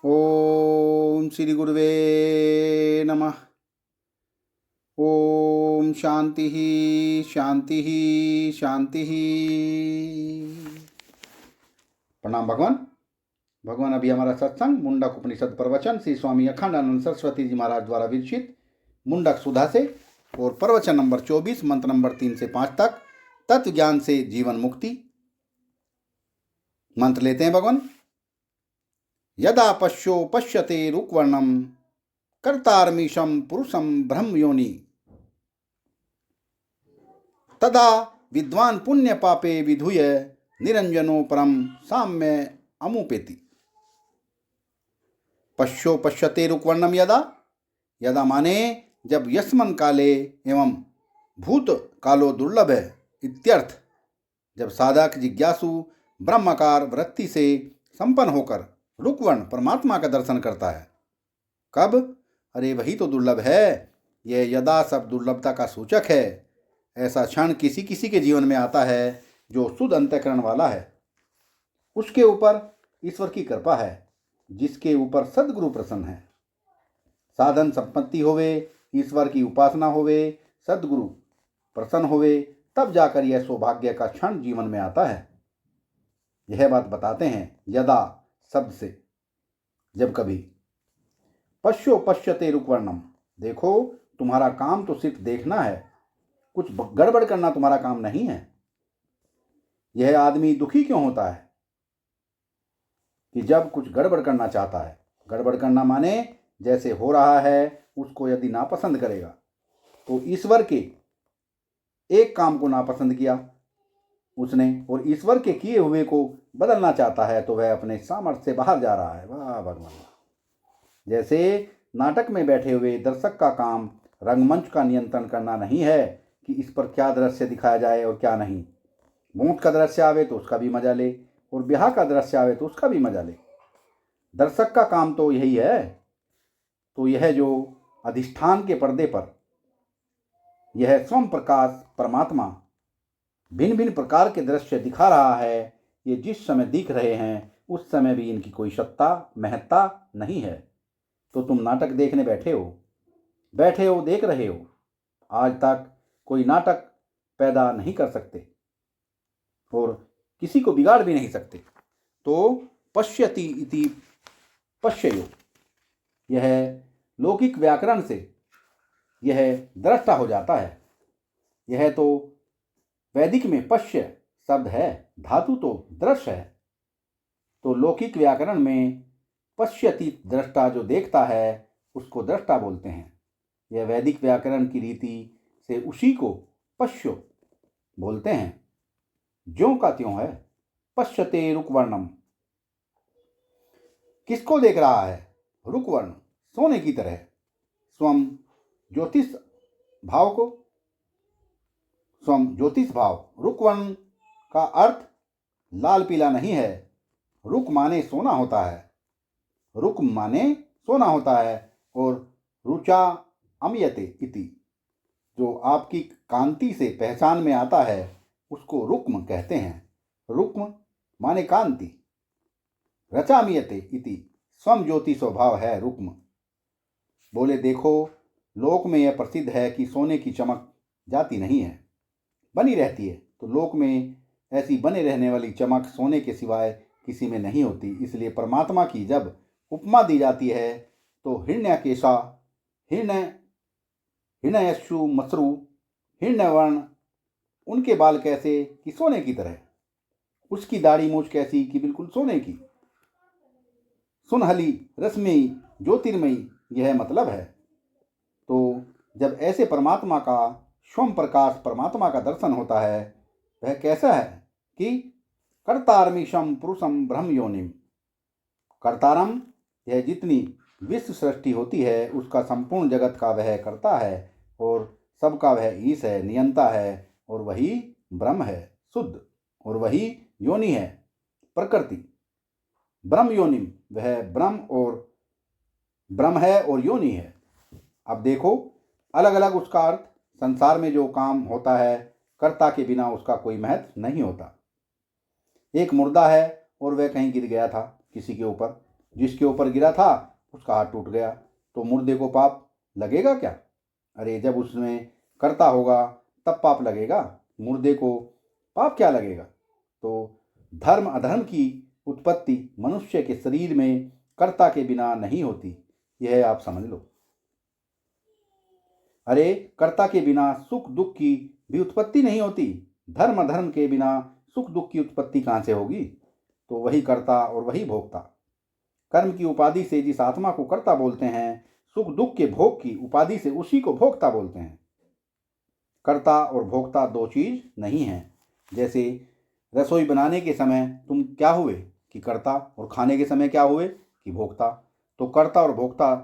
ओम श्री गुरुवे नमः। ओम शांति ही शांति ही शांति ही। प्रणाम भगवान। भगवान, अभी हमारा सत्संग मुंडक उपनिषद प्रवचन श्री स्वामी अखंडानंद सरस्वती जी महाराज द्वारा विरचित मुंडक सुधा से, और प्रवचन नंबर 24 मंत्र नंबर 3 से 5 तक, तत्व ज्ञान से जीवन मुक्ति। मंत्र लेते हैं भगवान। यदा पश्यो पश्यते रुक्वर्णम कर्तारमीशम पुरुषम ब्रह्म योनि तदा विद्वान पुण्य पापे विधुय निरंजनो परम साम्य अमुपेति। पश्यो पश्यते रुक्वर्णम यदा, यदा माने जब यस्मन काले एवं भूत कालो दुर्लभ है इत्यर्थ। जब साधक जिज्ञासु ब्रह्माकार वृत्ति से संपन्न होकर रुक्वर्ण परमात्मा का दर्शन करता है। कब? अरे वही तो दुर्लभ है। यह यदा सब दुर्लभता का सूचक है। ऐसा क्षण किसी किसी के जीवन में आता है जो शुद्ध अंतःकरण वाला है। उसके ऊपर ईश्वर की कृपा है, जिसके ऊपर सद्गुरु प्रसन्न है। साधन संपत्ति होवे, ईश्वर की उपासना होवे, सद्गुरु प्रसन्न होवे, तब जाकर यह सौभाग्य का क्षण जीवन में आता है। यह बात बताते हैं यदा शब्द से। जब कभी पश्यो पश्यते रुक्वर्णम, देखो तुम्हारा काम तो सिर्फ देखना है, कुछ गड़बड़ करना तुम्हारा काम नहीं है। यह आदमी दुखी क्यों होता है? कि जब कुछ गड़बड़ करना चाहता है। गड़बड़ करना माने जैसे हो रहा है उसको यदि नापसंद करेगा, तो ईश्वर के एक काम को नापसंद किया उसने और ईश्वर के किए हुए को बदलना चाहता है, तो वह अपने सामर्थ्य से बाहर जा रहा है। वाह भगवान। जैसे नाटक में बैठे हुए दर्शक का काम रंगमंच का नियंत्रण करना नहीं है कि इस पर क्या दृश्य दिखाया जाए और क्या नहीं। मौत का दृश्य आवे तो उसका भी मजा ले, और ब्याह का दृश्य आवे तो उसका भी मजा ले। दर्शक का काम तो यही है। तो यह जो अधिष्ठान के पर्दे पर यह स्वयं प्रकाश परमात्मा भिन्न भिन्न प्रकार के दृश्य दिखा रहा है, ये जिस समय दिख रहे हैं उस समय भी इनकी कोई सत्ता महत्ता नहीं है। तो तुम नाटक देखने बैठे हो, देख रहे हो। आज तक कोई नाटक पैदा नहीं कर सकते और किसी को बिगाड़ भी नहीं सकते। तो पश्यति इति पश्ययो, यह लौकिक व्याकरण से यह दृष्टा हो जाता है। यह तो वैदिक में पश्य शब्द है, धातु तो दृश्य है। तो लौकिक व्याकरण में पश्यति दृष्टा जो देखता है उसको दृष्टा बोलते हैं। यह वैदिक व्याकरण की रीति से उसी को पश्यो बोलते हैं। ज्यों का त्यों है। पश्यते रुक्वर्णम, किसको देख रहा है? रुक्वर्ण, सोने की तरह। स्वम ज्योतिष भाव को, स्वम ज्योतिष भाव। रुक्वर्ण का अर्थ लाल पीला नहीं है। रुक माने सोना होता है। रुक माने सोना होता है। और रुचा अमयते इति, जो आपकी कांति से पहचान में आता है उसको रुक्म कहते हैं। रुक्म माने कांति। रचामियते इति, स्वम ज्योति स्वभाव है रुक्म। बोले देखो, लोक में यह प्रसिद्ध है कि सोने की चमक जाती नहीं है, बनी रहती है। तो लोक में ऐसी बने रहने वाली चमक सोने के सिवाय किसी में नहीं होती। इसलिए परमात्मा की जब उपमा दी जाती है तो हिरण्यकेशा, हिरण्यश्रु मसरु, हिरण्यवर्ण, उनके बाल कैसे कि सोने की तरह, उसकी दाढ़ी मूछ कैसी कि बिल्कुल सोने की, सुनहली रश्मि ज्योतिर्मयी, यह मतलब है। तो जब ऐसे परमात्मा का स्वयं प्रकाश परमात्मा का दर्शन होता है, वह कैसा है कि कर्तारमीशम पुरुषम ब्रह्म योनिम। कर्तारम, यह जितनी विश्व सृष्टि होती है उसका संपूर्ण जगत का वह कर्ता है, और सबका वह ईश है, नियंता है, और वही ब्रह्म है शुद्ध, और वही योनि है प्रकृति। ब्रह्म योनिम, वह ब्रह्म है और योनि है। अब देखो, अलग अलग उसका अर्थ। संसार में जो काम होता है कर्ता के बिना उसका कोई महत्व नहीं होता। एक मुर्दा है और वह कहीं गिर गया था किसी के ऊपर, जिसके ऊपर गिरा था उसका हाथ टूट गया, तो मुर्दे को पाप लगेगा क्या? अरे जब उसमें कर्ता होगा तब पाप लगेगा, मुर्दे को पाप क्या लगेगा? तो धर्म अधर्म की उत्पत्ति मनुष्य के शरीर में कर्ता के बिना नहीं होती, यह आप समझ लो। अरे कर्ता के बिना सुख दुख की भी उत्पत्ति नहीं होती, धर्म अधर्म के बिना सुख दुख की उत्पत्ति कहाँ से होगी? तो वही कर्ता और वही भोक्ता। कर्म की उपाधि से जिस आत्मा को कर्ता बोलते हैं, सुख दुख के भोग की उपाधि से उसी को भोक्ता बोलते हैं। कर्ता और भोक्ता दो चीज नहीं है। जैसे रसोई बनाने के समय तुम क्या हुए कि कर्ता, और खाने के समय क्या हुए कि भोक्ता। तो कर्ता और भोक्ता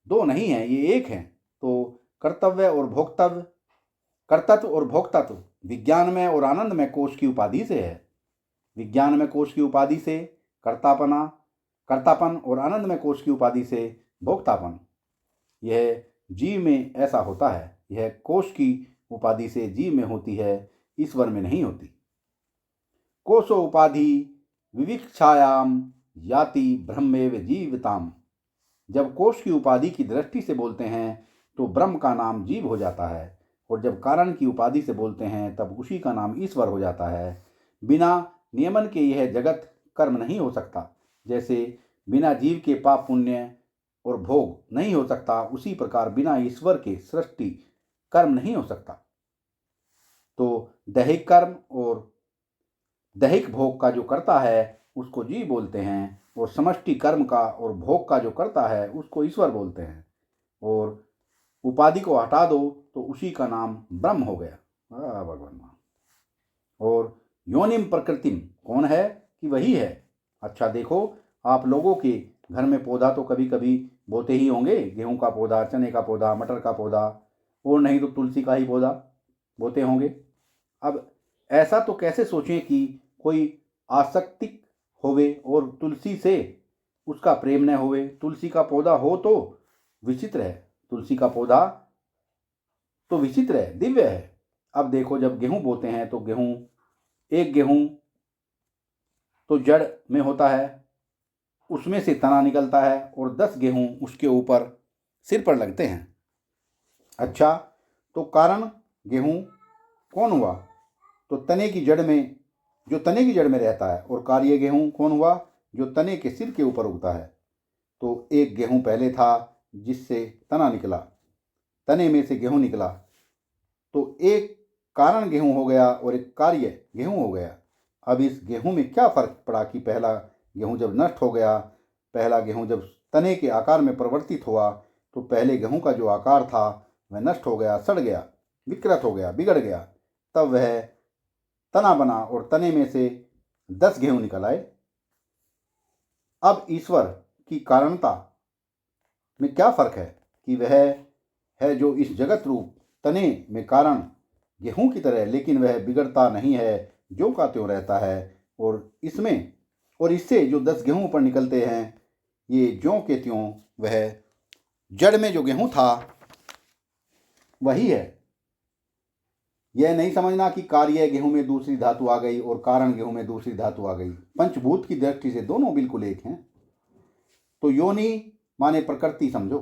दो नहीं है, ये एक है। तो कर्तव्य और भोक्तव्य, कर्तत्व और भोक्तत्व विज्ञान में और आनंद में कोश की उपाधि से है। विज्ञान में कोश की उपाधि से कर्तापन और आनंद में कोश की उपाधि से भोक्तापन। यह जीव में ऐसा होता है, यह कोश की उपाधि से जीव में होती है, ईश्वर में नहीं होती। कोशो उपाधि विविक्षायाम याति ब्रह्मेव जीवताम। जब कोश की उपाधि की दृष्टि से बोलते हैं तो ब्रह्म का नाम जीव हो जाता है, और जब कारण की उपाधि से बोलते हैं तब उसी का नाम ईश्वर हो जाता है। बिना नियमन के यह जगत कर्म नहीं हो सकता। जैसे बिना जीव के पाप पुण्य और भोग नहीं हो सकता, उसी प्रकार बिना ईश्वर के सृष्टि कर्म नहीं हो सकता। तो दैहिक कर्म और दैहिक भोग का जो करता है उसको जीव बोलते हैं, और समष्टि कर्म का और भोग का जो करता है उसको ईश्वर बोलते हैं। और उपाधि को हटा दो तो उसी का नाम ब्रह्म हो गया। भगवान। और योनिम प्रकृतिम कौन है कि वही है। अच्छा देखो, आप लोगों के घर में पौधा तो कभी कभी बोते ही होंगे, गेहूं का पौधा, चने का पौधा, मटर का पौधा, और नहीं तो तुलसी का ही पौधा बोते होंगे। अब ऐसा तो कैसे सोचें कि कोई आसक्ति होवे और तुलसी से उसका प्रेम न होवे। तुलसी का पौधा हो तो विचित्र है, तुलसी का पौधा तो विचित्र है, दिव्य है। अब देखो, जब गेहूं बोते हैं तो एक गेहूं तो जड़ में होता है, उसमें से तना निकलता है, और 10 गेहूं उसके ऊपर सिर पर लगते हैं। अच्छा, तो कारण गेहूं कौन हुआ? तो तने की जड़ में, जो तने की जड़ में रहता है। और कार्य गेहूं कौन हुआ? जो तने के सिर के ऊपर उगता है। तो एक गेहूं पहले था जिससे तना निकला, तने में से गेहूं निकला, तो एक कारण गेहूं हो गया और एक कार्य गेहूं हो गया। अब इस गेहूं में क्या फर्क पड़ा कि पहला गेहूं जब नष्ट हो गया, पहला गेहूं जब तने के आकार में परिवर्तित हुआ, तो पहले गेहूं का जो आकार था वह नष्ट हो गया, सड़ गया, विकृत हो गया, बिगड़ गया। तब वह तना बना और तने में से 10 गेहूं निकल आए। अब ईश्वर की कारणता में क्या फर्क है कि वह है जो इस जगत रूप तने में कारण गेहूं की तरह, लेकिन वह बिगड़ता नहीं है, ज्यों का त्यों रहता है। और इससे जो 10 गेहूं पर निकलते हैं, ये ज्यों के त्यों वह जड़ में जो गेहूं था वही है। यह नहीं समझना कि कार्य गेहूं में दूसरी धातु आ गई और कारण गेहूं में दूसरी धातु आ गई। पंचभूत की दृष्टि से दोनों बिल्कुल एक हैं। तो योनि माने प्रकृति समझो।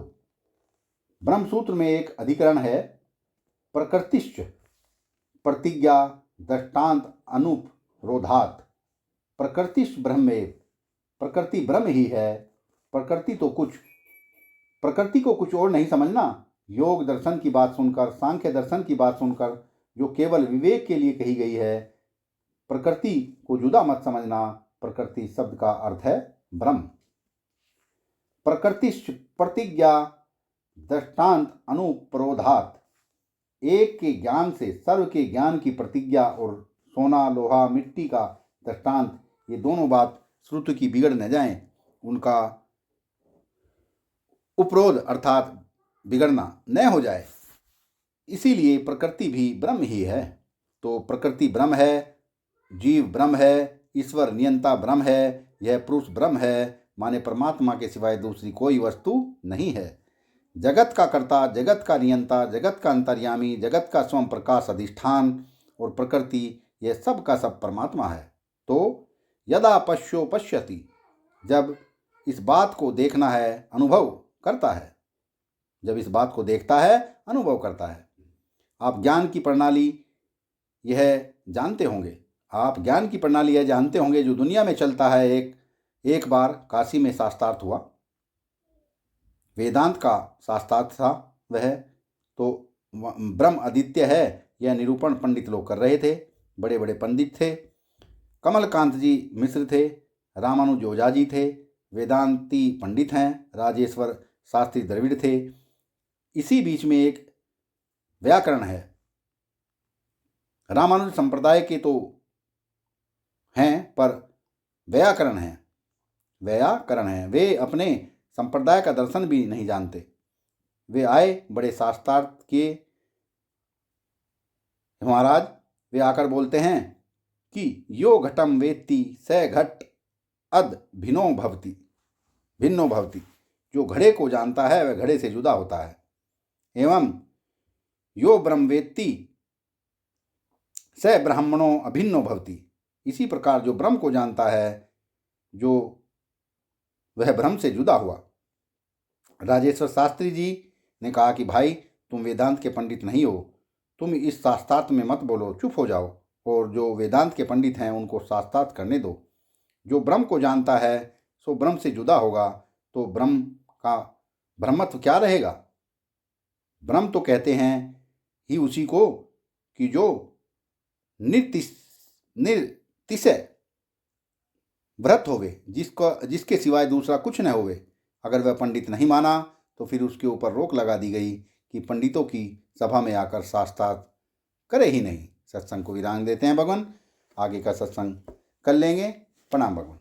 ब्रह्मसूत्र में एक अधिकरण है, प्रकृतिश्च प्रतिज्ञा दृष्टांत अनुपरोधात। प्रकृतिश्च ब्रह्मेव, प्रकृति ब्रह्म ही है। प्रकृति को कुछ और नहीं समझना। योग दर्शन की बात सुनकर, सांख्य दर्शन की बात सुनकर, जो केवल विवेक के लिए कही गई है, प्रकृति को जुदा मत समझना। प्रकृति शब्द का अर्थ है ब्रह्म। प्रकृतिश्च प्रतिज्ञा दृष्टांत अनुपरोधात। एक के ज्ञान से सर्व के ज्ञान की प्रतिज्ञा, और सोना लोहा मिट्टी का दृष्टांत, ये दोनों बात श्रुति की बिगड़ न जाएं, उनका उपरोध अर्थात बिगड़ना न हो जाए, इसीलिए प्रकृति भी ब्रह्म ही है। तो प्रकृति ब्रह्म है, जीव ब्रह्म है, ईश्वर नियंता ब्रह्म है, यह पुरुष ब्रह्म है, माने परमात्मा के सिवाय दूसरी कोई वस्तु नहीं है। जगत का कर्ता, जगत का नियंता, जगत का अंतर्यामी, जगत का स्वयं प्रकाश अधिष्ठान और प्रकृति, यह सब का सब परमात्मा है। तो यदा पश्यो पश्यति, जब इस बात को देखना है, अनुभव करता है। जब इस बात को देखता है, अनुभव करता है। आप ज्ञान की प्रणाली यह जानते होंगे, जो दुनिया में चलता है। एक बार काशी में शास्त्रार्थ हुआ, वेदांत का शास्त्रार्थ था। वह तो ब्रह्म अद्वितीय है, यह निरूपण पंडित लोग कर रहे थे। बड़े बड़े पंडित थे। कमलकांत जी मिश्र थे, रामानुज ओझा जी थे, वेदांती पंडित हैं, राजेश्वर शास्त्री द्रविड़ थे। इसी बीच में एक व्याकरण है। रामानुज संप्रदाय के तो हैं, पर व्याकरण है। वे अपने संप्रदाय का दर्शन भी नहीं जानते। वे आए बड़े शास्त्रार्थ के महाराज। वे आकर बोलते हैं कि यो घटम वेत्ति स घट अद भिन्नो भवति। जो घड़े को जानता है वह घड़े से जुदा होता है। एवं यो ब्रह्म वेत्ति स ब्रह्मणो अभिन्नो भवति। इसी प्रकार जो ब्रह्म को जानता है, जो वह ब्रह्म से जुदा हुआ। राजेश्वर शास्त्री जी ने कहा कि भाई, तुम वेदांत के पंडित नहीं हो, तुम इस शास्त्रार्थ में मत बोलो, चुप हो जाओ, और जो वेदांत के पंडित हैं उनको शास्त्रार्थ करने दो। जो ब्रह्म को जानता है सो ब्रह्म से जुदा होगा, तो ब्रह्म का ब्रह्मत्व क्या रहेगा। ब्रह्म तो कहते हैं ही उसी को कि जो निर्तिशय व्रत होवे, जिसके सिवाय दूसरा कुछ न होवे। अगर वह पंडित नहीं माना तो फिर उसके ऊपर रोक लगा दी गई कि पंडितों की सभा में आकर शास्त्रार्थ करे ही नहीं। सत्संग को विराम देते हैं भगवान, आगे का सत्संग कर लेंगे। प्रणाम भगवान।